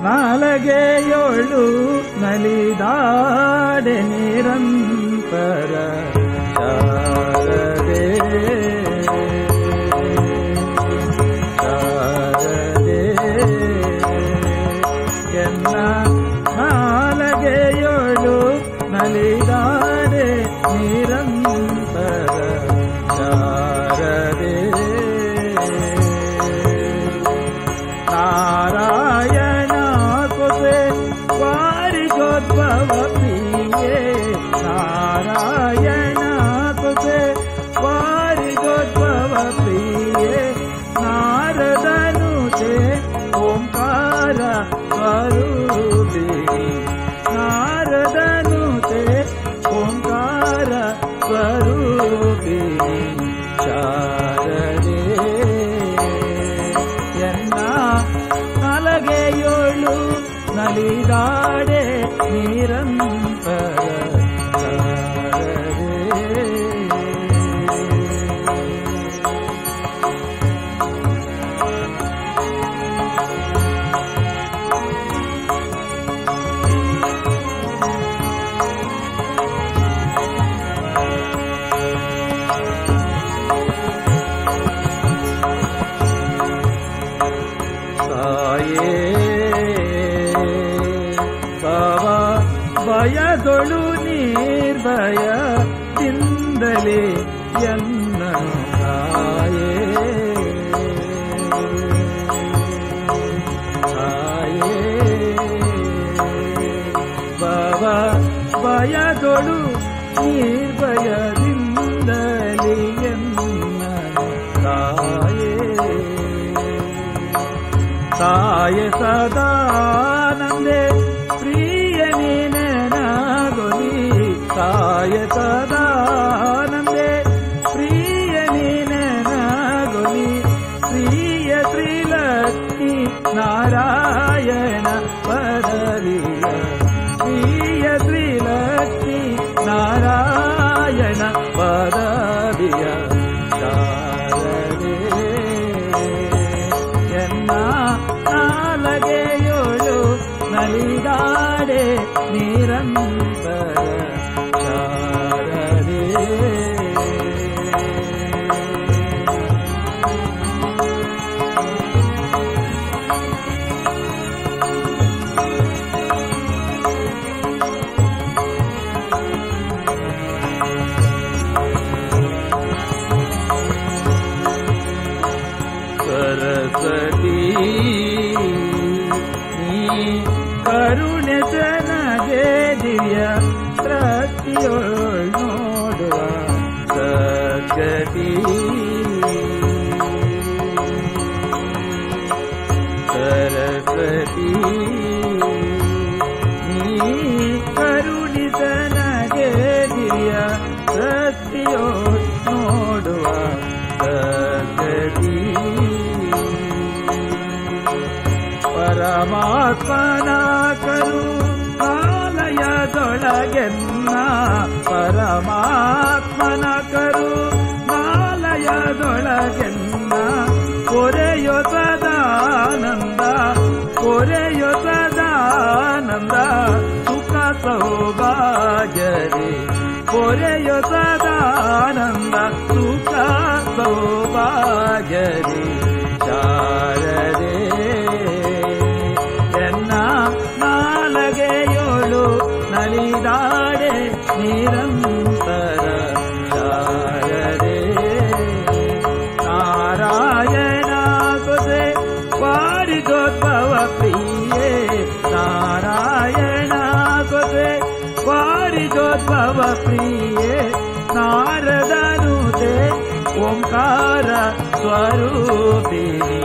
ನಾಲಗೆಯೋಳು ನಲಿದಾಡೆ ನಿರಂತರ ಶಾರದೆ ಶಾರದೆ ಎನ್ನ ನಾಲಗೆಯೋಳು ನಲಿದಾಡೆ ನಿರಂತರ ಶಾರದೆ ನಾರಾಯಣ ಕೊಸೆ ವಾರಿಗೋದ್ಭವ ಪ್ರಿಯೆ ನಾರಾಯಣ ಕೊಸೆ ವಾರಿಗೋದ್ಭವ ಪ್ರಿಯೆ ನಾರದನುತೆ ಓಂಕಾರ ಸ್ವರೂಪಿಣಿ ನಾರದನುತೆ ಓಂಕಾರ ಸ್ವರೂಪಿಣಿ ಶಾರದೆ ಎನ್ನ ನಾಲಗೆಯೋಳು ನಲಿದಾಡೆ ನಿರಂತರ ಭಯದೊಳು ನಿರ್ಭಯದಿಂದಲೇ ಎನ್ನನು ತಾಯೇ ತಾಯೇ ಭಯದೊಳು ನಿರ್ಭಯದಿಂದಲೇ ಎನ್ನನು ತಾಯೇ ತಾಯೇ ಸದಾನಂದೇ ತಾಯ ಸದಾನಂದೇ ಪ್ರಿಯ ನೀನಗೊಲಿ ಪ್ರಿಯ ಶ್ರೀಲಕ್ಷ್ಮಿ ನಾರಾಯಣ ಪದವಿಯ ಪ್ರಿಯ ಶ್ರೀಲಕ್ಷ್ಮಿ ನಾರಾಯಣ ಪದವಿಯ ಶಾರದೆ ಎನ್ನ ನಾಲಗೆಯೋಳು ನಲಿದಾಡೆ ನಿರಂತರ ಸರಸ್ವತಿ ಕರುಣೆ ನನಗೆ ದಿವ್ಯ ಪ್ರತಿಯೊಳ್ ನೋಡುವ ಸದ್ಗತಿ ಸರಸ್ವತಿ ಕರುಣಿಸ ನನಗೆ ದಿವ್ಯ ಪ್ರತಿಯೊಳ್ ನೋಡುವ ಸದ್ಗತಿ ಪರಮಾತ್ಮನ ಕರುಣಾಲಯದೊಳಗೆನ್ನ ಪರಮಾತ್ಮನ ಕರುಣಾಲಯದೊಳಗೆನ್ನ ಕೊರೆಯೋ ಸದಾನಂದ ಕೊರೆಯೋ ಸದಾನಂದ ಸುಖ ಸೌಭಾಗ್ಯರೇ ಕೊರೆಯೋ ಸದಾನಂದ ಸುಖ ಸೌಭಾಗ್ಯರೇ ಶಾರದೆ ನಾಲಗೆಯೋಳು ನಲಿದಾಡೆ ನಿರಂತರ ಶಾರದೆ ನಾರಾಯಣ ಕೊಸೆ ವಾರಿಗೋದ್ಭವ ಪ್ರಿಯೆ ನಾರಾಯಣ ಕೊಸೆ ವಾರಿಗೋದ್ಭವ ಪ್ರಿಯೆ ನಾರದನುತೆ ಓಂಕಾರ ಸ್ವರೂಪಿಣಿ